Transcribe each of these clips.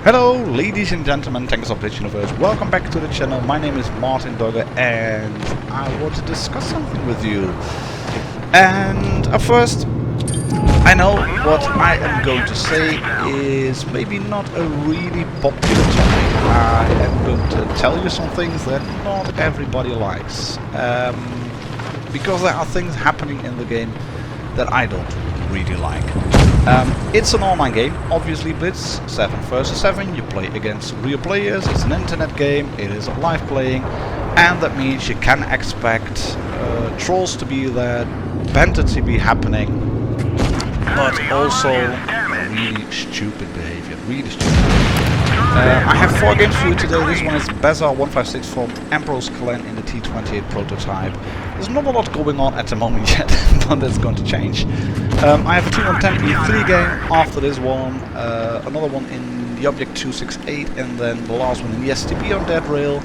Hello ladies and gentlemen, Tankers of Blitz Universe, welcome back to the channel. My name is martindogger and I want to discuss something with you. And first, I know what I am going to say is maybe not a really popular topic. I am going to tell you some things that not everybody likes. Because there are things happening in the game that I don't really like. It's an online game, obviously Blitz, 7 versus 7, you play against real players, it's an internet game, it is live playing, and that means you can expect trolls to be there, banter to be happening, but also really stupid behavior, really stupid. I have 4 games for you today. This one is Bazaar 156 from Emperor's Clan in the T28 prototype. There's not a lot going on at the moment yet, but that's going to change. I have a 2-on-10 E3 game after this one, another one in the Object 268, and then the last one in the STP on Dead Rail.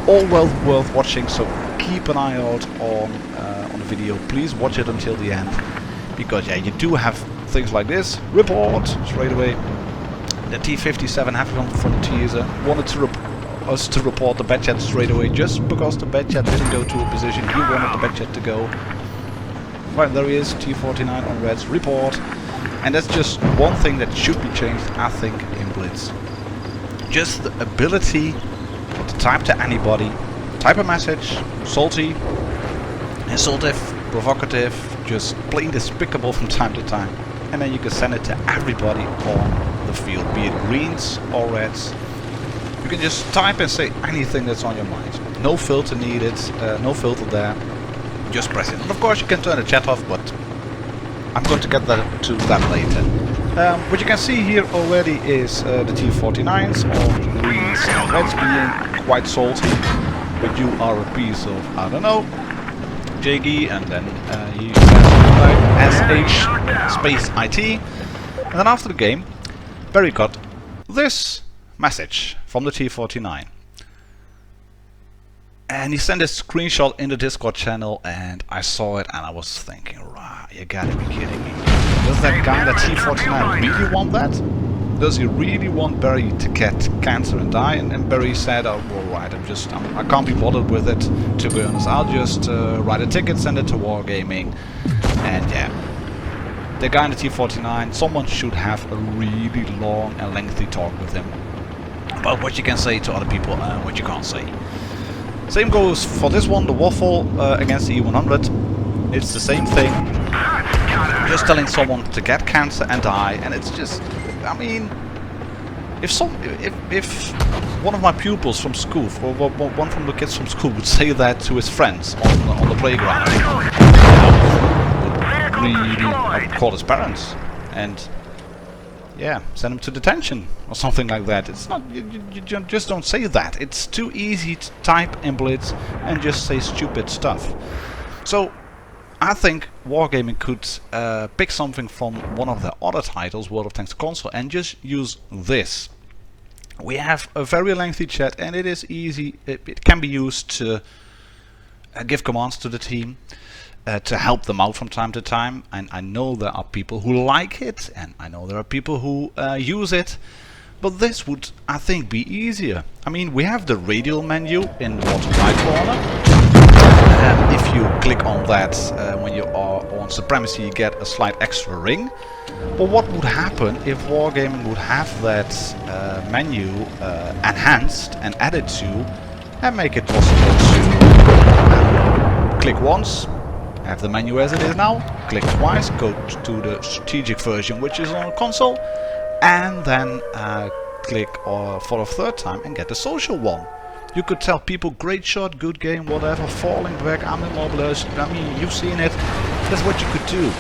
All well worth watching, so keep an eye out on the video. Please watch it until the end, because yeah, you do have things like this. Report straight away. The T57 having one from the teaser wanted to us to report the Batchat straight away, just because the Batchat didn't go to a position he wanted the Batchat to go. Right, there he is, T49 on Reds, report. And that's just one thing that should be changed, I think, in Blitz. Just the ability to type to anybody, type a message, salty, insultive, provocative, just plain despicable from time to time. And then you can send it to everybody on the field, be it greens or reds. You can just type and say anything that's on your mind. No filter needed, no filter there. Just press it. And of course you can turn the chat off, but I'm going to get to that later. What you can see here already is the T49s or greens and reds being quite salty. But you are a piece of, I don't know, JG, and then you SH space IT. And then after the game, Barry got this message from the T49. And he sent a screenshot in the Discord channel, and I saw it and I was thinking, right, you gotta be kidding me. Does that guy, that T49, really want that? Does he really want Barry to get cancer and die? And Barry said, oh, alright, I can't be bothered with it, to be honest. I'll just write a ticket, send it to Wargaming, and yeah. The guy in the T49, someone should have a really long and lengthy talk with him about what you can say to other people and what you can't say. Same goes for this one, the waffle against the E100. It's the same thing, just telling someone to get cancer and die, and it's just, I mean, if one of my pupils from school, or one from the kids from school would say that to his friends on the playground, I would call his parents and yeah, send him to detention or something like that. It's not, you just don't say that. It's too easy to type in Blitz and just say stupid stuff. So I think Wargaming could pick something from one of their other titles, World of Tanks console, and just use this. We have a very lengthy chat, and it is easy. It can be used to give commands to the team, to help them out from time to time. And I know there are people who like it, and I know there are people who use it, but this would, I think, be easier. I mean, we have the radial menu in the bottom right corner. If you click on that when you are on Supremacy, you get a slight extra ring. But what would happen if Wargaming would have that menu enhanced and added to, and make it possible to click once, have the menu as it is now, click twice, go to the strategic version which is on a console, and then click for a third time and get the social one. You could tell people, great shot, good game, whatever, falling back, I'm immobilized. I mean, you've seen it. That's what you could do.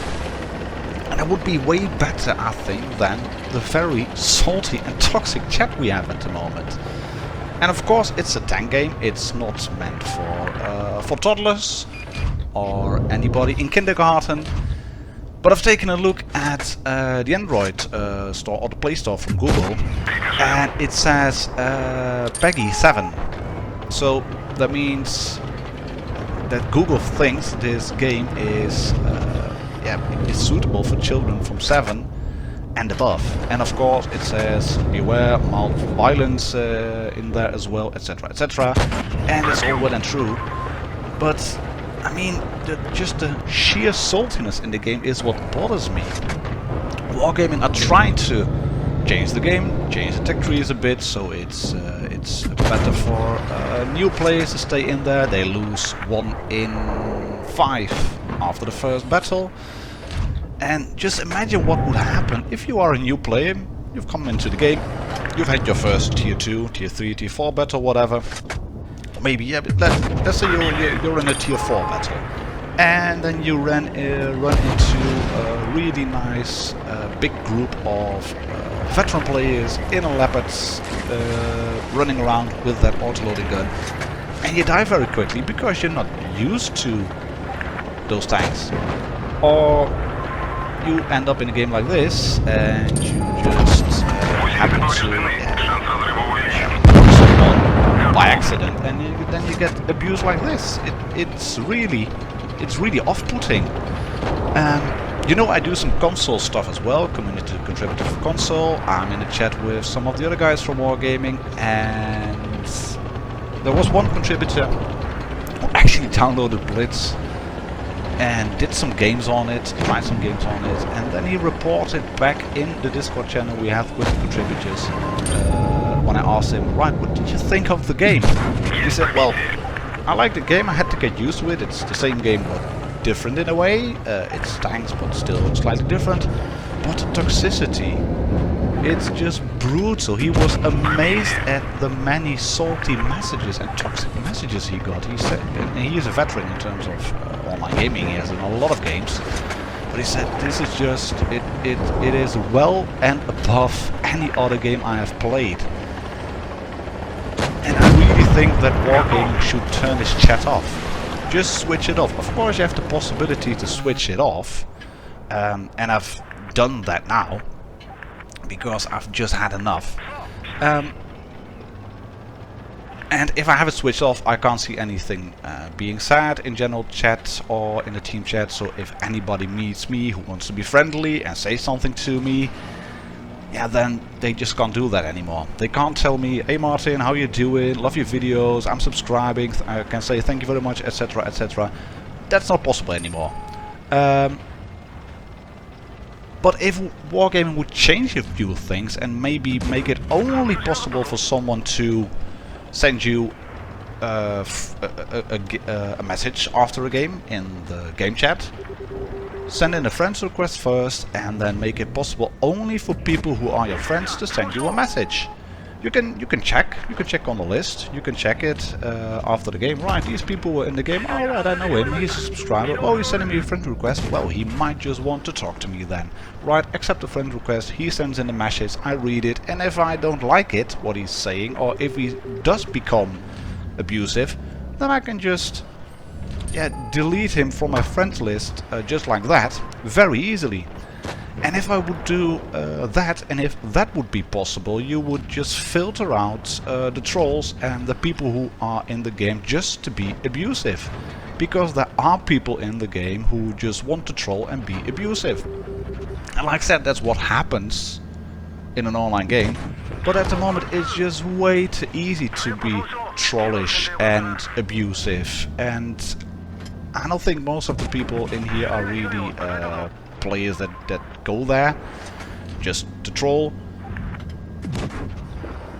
And that would be way better, I think, than the very salty and toxic chat we have at the moment. And of course, it's a tank game. It's not meant for toddlers or anybody in kindergarten. But I've taken a look at the Android store or the Play Store from Google, and it says PEGI 7. So that means that Google thinks this game is is suitable for children from 7 and above. And of course it says beware mild violence in there as well, etc, etc. And it's all well and true, but I mean, just the sheer saltiness in the game is what bothers me. Wargaming are trying to change the game, change the tech trees a bit, so it's better for new players to stay in there. They lose 1 in 5 after the first battle. And just imagine what would happen if you are a new player, you've come into the game, you've had your first tier 2, tier 3, tier 4 battle, whatever. Maybe, yeah, but let's say you're in a tier 4 battle, and then you run into a really nice big group of veteran players in a leopards running around with that auto-loading gun, and you die very quickly because you're not used to those tanks. Or you end up in a game like this and you just happen to by accident, and then you get abused like this. It's really off-putting. You know, I do some console stuff as well, community contributor for console. I'm in a chat with some of the other guys from Wargaming, and there was one contributor who actually downloaded Blitz and did some games on it, tried some games on it, and then he reported back in the Discord channel we have with the contributors. When I asked him, right, what did you think of the game? He said, well, I like the game, I had to get used to it. It's the same game but different in a way. It's tanks but still slightly different. But the toxicity, it's just brutal. He was amazed at the many salty messages and toxic messages he got. He said, and he is a veteran in terms of online gaming, he has done a lot of games. But he said this is just, it is well and above any other game I have played. And I really think that Wargaming should turn this chat off. Just switch it off. Of course you have the possibility to switch it off, and I've done that now because I've just had enough. And if I have it switched off, I can't see anything being said in general chat or in the team chat. So if anybody meets me who wants to be friendly and say something to me, yeah, then they just can't do that anymore. They can't tell me, hey Martin, how you doing? Love your videos, I'm subscribing, I can say thank you very much, etc, etc. That's not possible anymore. But if Wargaming would change a few things and maybe make it only possible for someone to send you a message after a game in the game chat, send in a friends request first, and then make it possible only for people who are your friends to send you a message. You can check on the list, you can check it after the game. Right, these people were in the game, oh right, I know him, he's a subscriber, oh he's sending me a friend request, well he might just want to talk to me then. Right, accept the friend request, he sends in the message, I read it, and if I don't like it, what he's saying, or if he does become abusive, then I can just delete him from my friends list just like that, very easily. And if I would do that, and if that would be possible, you would just filter out the trolls and the people who are in the game just to be abusive. Because there are people in the game who just want to troll and be abusive. And like I said, that's what happens in an online game. But at the moment it's just way too easy to be trollish and abusive. And I don't think most of the people in here are really players that go there just to troll.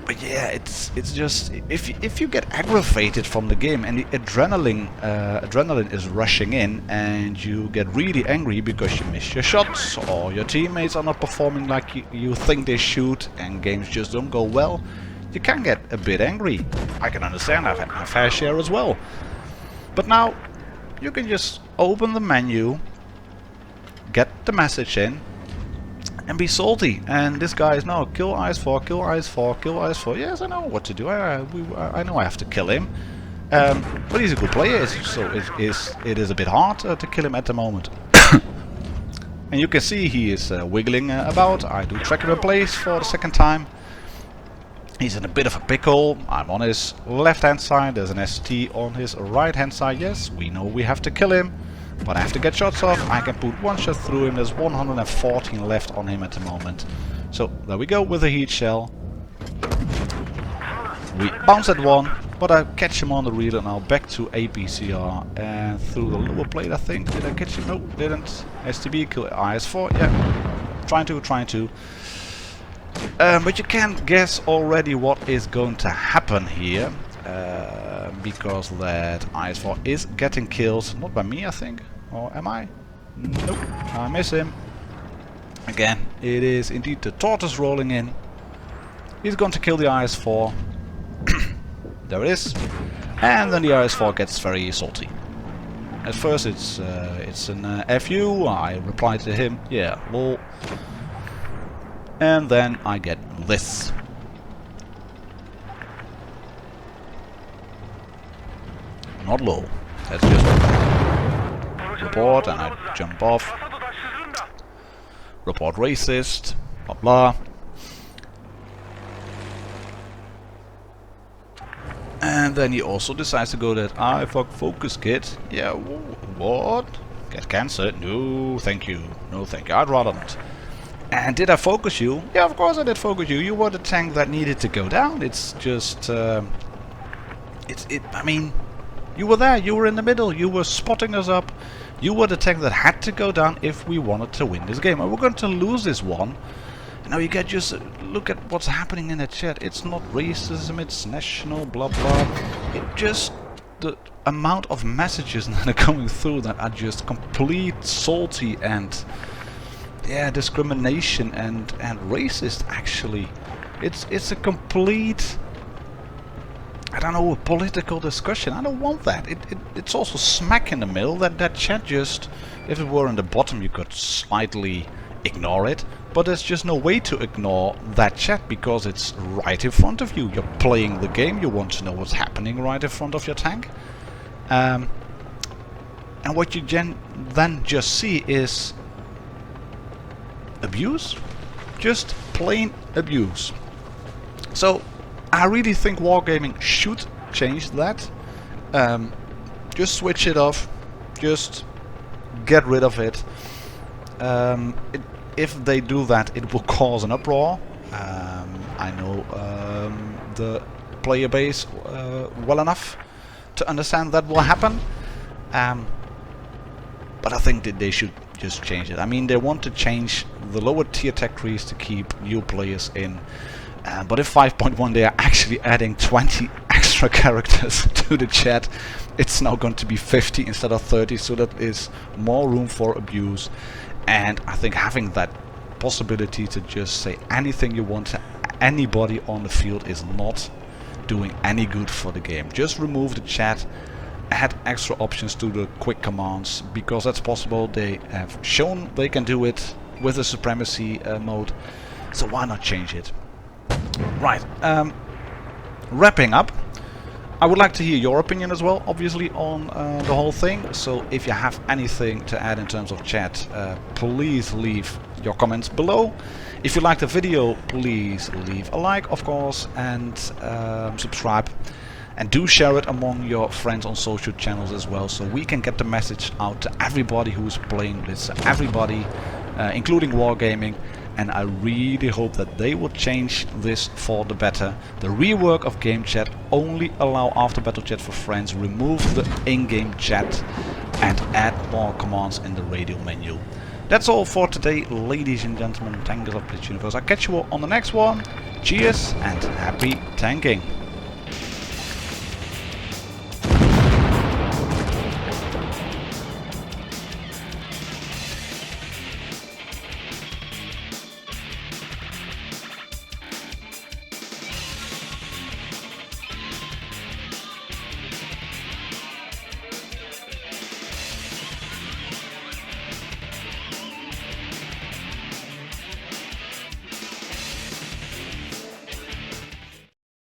But yeah, it's just if you get aggravated from the game and the adrenaline is rushing in, and you get really angry because you miss your shots or your teammates are not performing like you think they should, and games just don't go well, you can get a bit angry. I can understand, I've had my fair share as well. But now you can just open the menu, get the message in, and be salty. And this guy is, no, kill IS4, kill IS4, kill IS4. Yes, I know what to do. I know I have to kill him. But he's a good player, so it is a bit hard to kill him at the moment. And you can see he is wiggling about. I do track him in place for the second time. He's in a bit of a pickle. I'm on his left hand side. There's an ST on his right hand side. Yes, we know we have to kill him. But I have to get shots off. I can put one shot through him. There's 114 left on him at the moment. So there we go with a heat shell. We bounce at one, but I catch him on the reel and now back to APCR and through the lower plate I think. Did I catch him? No, didn't. STB kill IS4. Yeah, trying to. But you can guess already what is going to happen here. Because that IS4 is getting killed. Not by me, I think. Or am I? Nope. I miss him. Again, it is indeed the tortoise rolling in. He's going to kill the IS4. There it is. And then the IS4 gets very salty. At first it's an FU. I reply to him. Yeah, lol. And then I get this. Not low. That's just report and I jump off. Report racist. Blah blah. And then he also decides to go that I fuck focus kit. Yeah, what? Get cancer? No, thank you. No, thank you. I'd rather not. And did I focus you? Yeah, of course I did focus you. You were the tank that needed to go down. It's just, I mean, you were there. You were in the middle. You were spotting us up. You were the tank that had to go down if we wanted to win this game. And we're going to lose this one. Now you can just look at what's happening in the chat. It's not racism, it's national, blah blah. It just, the amount of messages that are coming through that are just complete salty and, yeah, discrimination and racist actually. It's a complete, I don't know, a political discussion. I don't want that. It's also smack in the middle. That chat just, if it were in the bottom you could slightly ignore it. But there's just no way to ignore that chat because it's right in front of you. You're playing the game, you want to know what's happening right in front of your tank. And what you then just see is abuse. Just plain abuse. So I really think wargaming should change that. Just switch it off. Just get rid of it. If they do that, it will cause an uproar. I know the player base well enough to understand that will happen. But I think that they should just change it. I mean, they want to change the lower tier tech trees to keep new players in. But if 5.1 they are actually adding 20 extra characters to the chat, it's now going to be 50 instead of 30, so that is more room for abuse. And I think having that possibility to just say anything you want to anybody on the field is not doing any good for the game. Just remove the chat, add extra options to the quick commands, because that's possible. They have shown they can do it with the supremacy mode, so why not change it? Right, wrapping up, I would like to hear your opinion as well, obviously, on the whole thing. So if you have anything to add in terms of chat, please leave your comments below. If you liked the video, please leave a like, of course, and subscribe. And do share it among your friends on social channels as well, so we can get the message out to everybody who's playing Blitz, everybody, including wargaming. And I really hope that they will change this for the better. The rework of game chat, only allow after battle chat for friends, remove the in-game chat, and add more commands in the radio menu. That's all for today, ladies and gentlemen, tankers of Blitz Universe. I'll catch you all on the next one. Cheers and happy tanking.